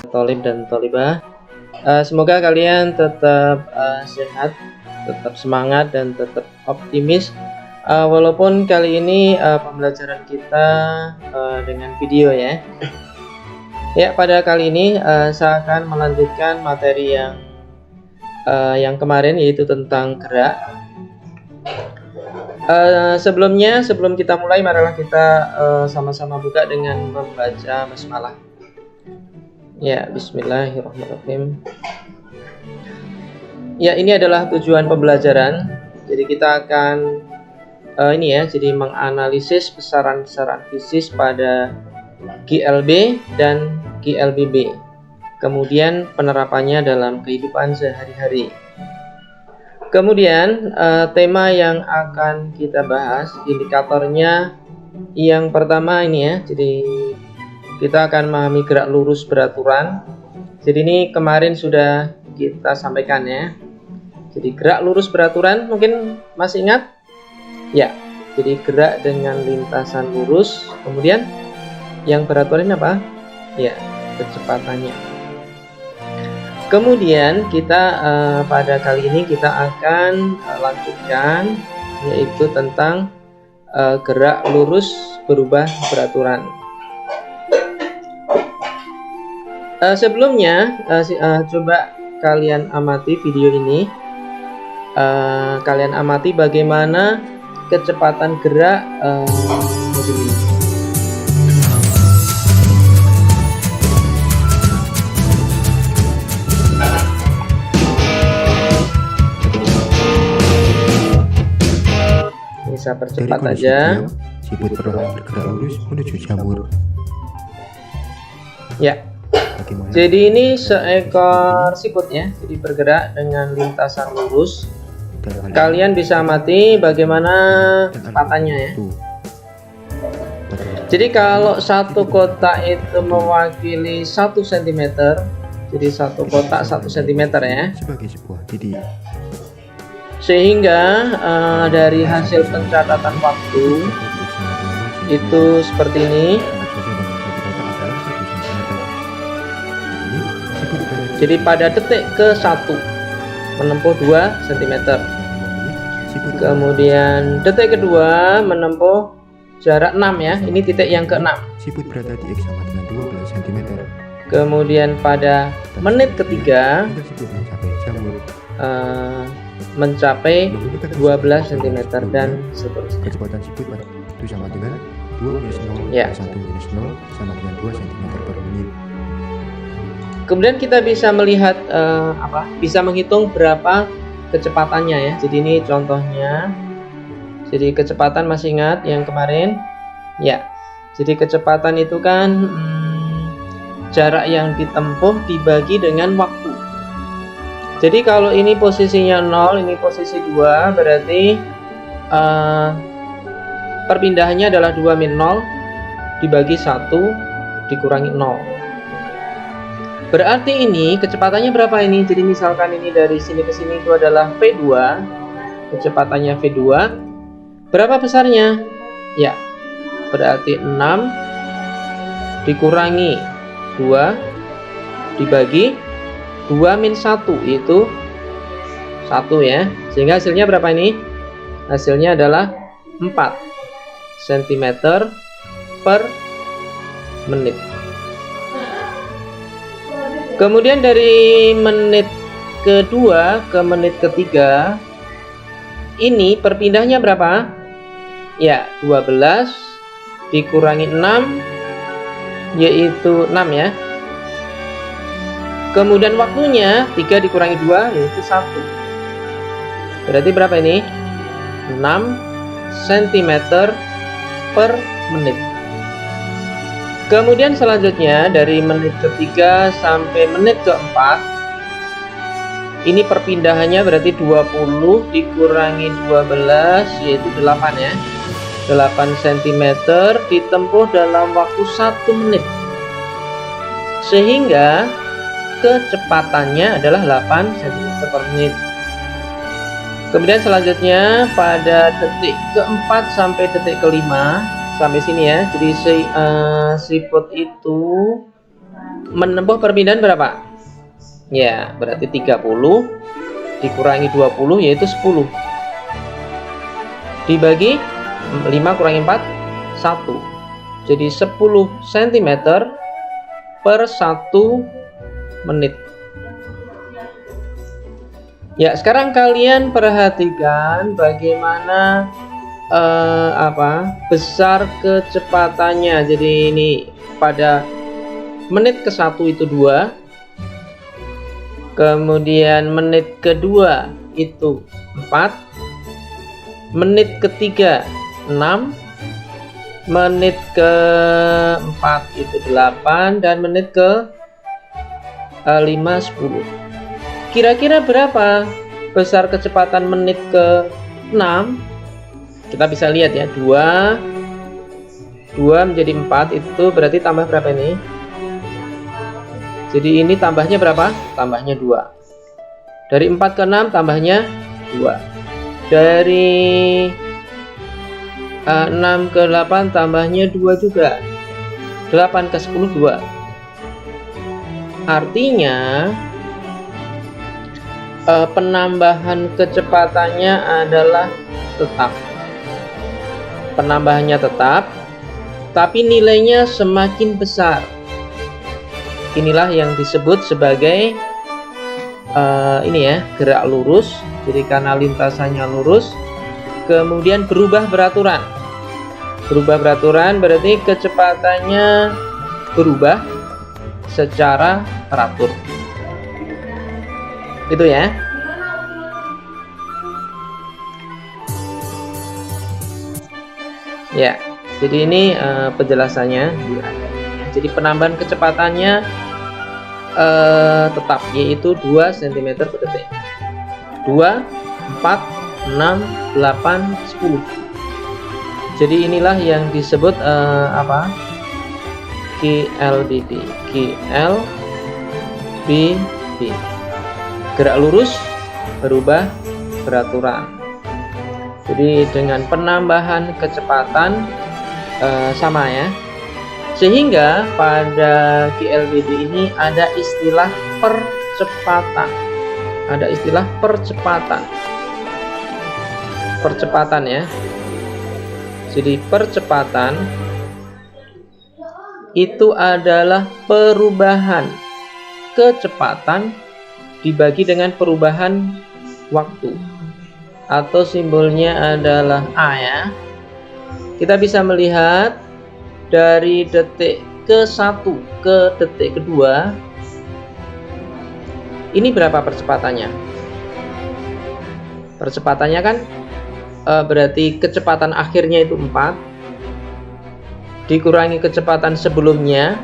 Tholib dan Tholibah. Semoga kalian tetap sehat, tetap semangat dan tetap optimis. Walaupun kali ini pembelajaran kita dengan video ya. Ya, pada kali ini saya akan melanjutkan materi yang kemarin, yaitu tentang gerak. Sebelum kita mulai, marilah kita sama-sama buka dengan membaca basmalah. Ya, bismillahirrahmanirrahim. Ya, ini adalah tujuan pembelajaran. Jadi kita akan jadi menganalisis besaran-besaran fisis pada GLB dan GLBB. Kemudian penerapannya dalam kehidupan sehari-hari. Kemudian tema yang akan kita bahas, indikatornya yang pertama ini ya. Jadi kita akan memahami gerak lurus beraturan. Jadi ini kemarin sudah kita sampaikan ya. Jadi gerak lurus beraturan mungkin masih ingat? Ya. Jadi gerak dengan lintasan lurus. Kemudian yang beraturan apa? Ya, kecepatannya. Kemudian kita pada kali ini kita akan lanjutkan, yaitu tentang gerak lurus berubah beraturan. Sebelumnya coba kalian amati video ini. Kalian amati bagaimana kecepatan gerak mobil ini. Bisa percepat aja. Siput perlahan bergerak lurus menuju jamur. Ya. Jadi ini seekor siput ya. Jadi bergerak dengan lintasan lurus. Kalian bisa amati bagaimana kecepatannya ya. Jadi kalau satu kotak itu mewakili 1 cm, jadi satu kotak 1 cm ya. Sebagai sebuah titik. Sehingga dari hasil pencatatan waktu itu seperti ini. Jadi pada detik ke-1 menempuh 2 cm. Kemudian detik kedua menempuh jarak 6 ya. Ini titik yang ke-6. Siput berada di X sama dengan 12 cm. Kemudian pada menit ketiga mencapai 12 cm dan seterusnya. Kecepatan siput itu sama dengan 2 minus 0 ya. 1 minus 0 sama dengan 2 cm per menit. Kemudian kita bisa melihat bisa menghitung berapa kecepatannya ya. Jadi ini contohnya. Jadi kecepatan masih ingat yang kemarin? Ya. Jadi kecepatan itu kan jarak yang ditempuh dibagi dengan waktu. Jadi kalau ini posisinya 0, ini posisi 2, berarti perpindahannya adalah 2 min 0 dibagi 1 dikurangi 0. Berarti ini kecepatannya berapa ini? Jadi misalkan ini dari sini ke sini itu adalah V2, kecepatannya V2. Berapa besarnya? Ya, berarti 6 dikurangi 2 dibagi 2 min 1, itu 1 ya. Sehingga hasilnya berapa ini? Hasilnya adalah 4 cm per menit. Kemudian dari menit kedua ke menit ketiga, ini perpindahnya berapa? Ya, 12 dikurangi 6, yaitu 6 ya. Kemudian waktunya 3 dikurangi 2, yaitu 1. Berarti berapa ini? 6 cm per menit. Kemudian selanjutnya dari menit ketiga sampai menit keempat, ini perpindahannya berarti 20 dikurangi 12, yaitu 8 ya. 8 cm ditempuh dalam waktu 1 menit. Sehingga kecepatannya adalah 8 cm per menit. Kemudian selanjutnya pada detik keempat sampai detik kelima, sampai sini ya. Jadi siput itu menempuh perpindahan berapa? Ya, berarti 30 dikurangi 20 yaitu 10. Dibagi 5 kurangi 4, 1. Jadi 10 cm per 1 menit. Ya, sekarang kalian perhatikan bagaimana besar kecepatannya. Jadi ini pada menit ke-1 itu 2, kemudian menit kedua itu 4, menit ketiga 6, menit keempat itu 8, dan menit ke-5 10. Kira-kira berapa besar kecepatan menit ke-6? Kita bisa lihat ya, 2 menjadi 4, itu berarti tambah berapa ini? Jadi ini tambahnya berapa? Tambahnya 2. Dari 4 ke 6 tambahnya 2. Dari 6 ke 8 tambahnya 2 juga. 8 ke 10 2. Artinya penambahan kecepatannya adalah tetap. Penambahannya tetap, tapi nilainya semakin besar. Inilah yang disebut sebagai ini ya, gerak lurus. Jadi karena lintasannya lurus, kemudian berubah beraturan. Berubah beraturan berarti kecepatannya berubah secara teratur. Itu ya. Ya, jadi ini penjelasannya. Jadi penambahan kecepatannya tetap, yaitu 2 cm per detik. 2, 4, 6, 8, 10. Jadi inilah yang disebut GLBB. GLBB. Gerak lurus berubah beraturan. Jadi dengan penambahan kecepatan sama ya. Sehingga pada GLBB ini ada istilah percepatan. Ada istilah percepatan. Percepatan ya. Jadi percepatan itu adalah perubahan kecepatan dibagi dengan perubahan waktu. Atau simbolnya adalah A ya. Kita bisa melihat dari detik ke-1 ke detik kedua, ini berapa percepatannya? Percepatannya kan berarti kecepatan akhirnya itu 4 dikurangi kecepatan sebelumnya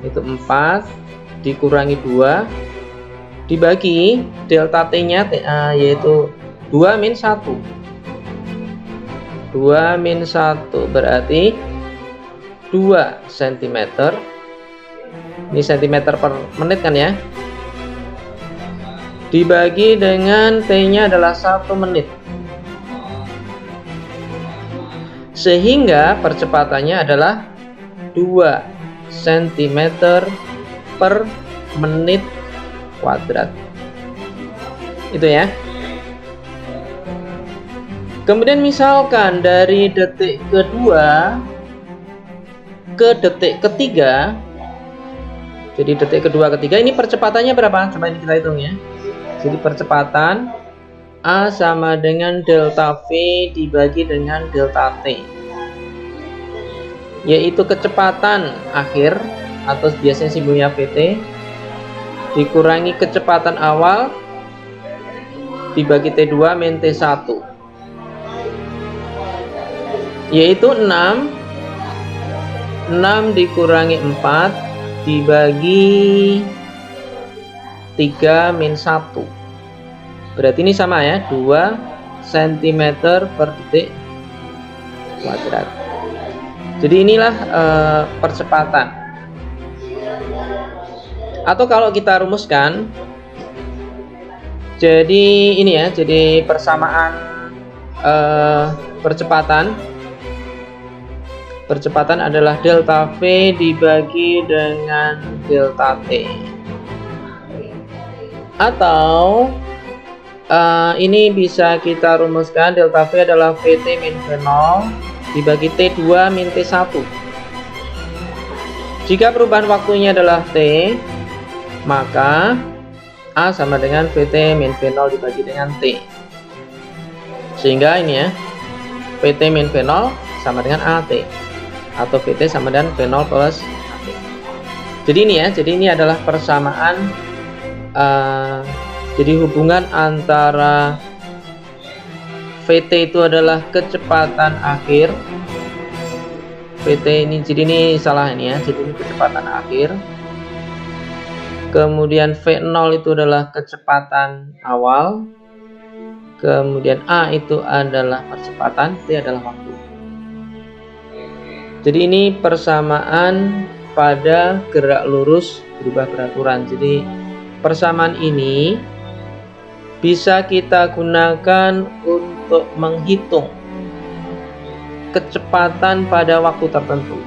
itu 4 dikurangi 2 dibagi delta T nya yaitu 2 min 1. 2 min 1 berarti 2 cm. Ini cm per menit kan ya. Dibagi dengan T nya adalah 1 menit. Sehingga percepatannya adalah 2 cm per menit kuadrat. Itu ya. Kemudian misalkan dari detik kedua ke detik ketiga, jadi detik kedua ketiga ini percepatannya berapa? Coba ini kita hitung ya. Jadi percepatan A sama dengan delta V dibagi dengan delta T, yaitu kecepatan akhir atau biasanya simbolnya PT dikurangi kecepatan awal dibagi T2 min T1, yaitu 6 dikurangi 4 dibagi 3 min 1. Berarti ini sama ya, 2 cm per detik kuadrat. Jadi inilah percepatan. Atau kalau kita rumuskan, jadi ini ya, jadi persamaan percepatan Percepatan adalah delta V dibagi dengan delta T. Atau ini bisa kita rumuskan, delta V adalah Vt min V0 dibagi T2 min T1. Jika perubahan waktunya adalah T, maka A sama dengan Vt min V0 dibagi dengan T. Sehingga ini ya, Vt min V0 sama dengan AT, atau Vt sama dengan V0 plus AT. Jadi ini ya, jadi ini adalah persamaan, jadi hubungan antara Vt itu adalah kecepatan akhir. Vt ini, jadi ini salah ini ya, jadi ini kecepatan akhir. Kemudian V0 itu adalah kecepatan awal. Kemudian A itu adalah percepatan, T adalah waktu. Jadi ini persamaan pada gerak lurus berubah beraturan. Jadi persamaan ini bisa kita gunakan untuk menghitung kecepatan pada waktu tertentu.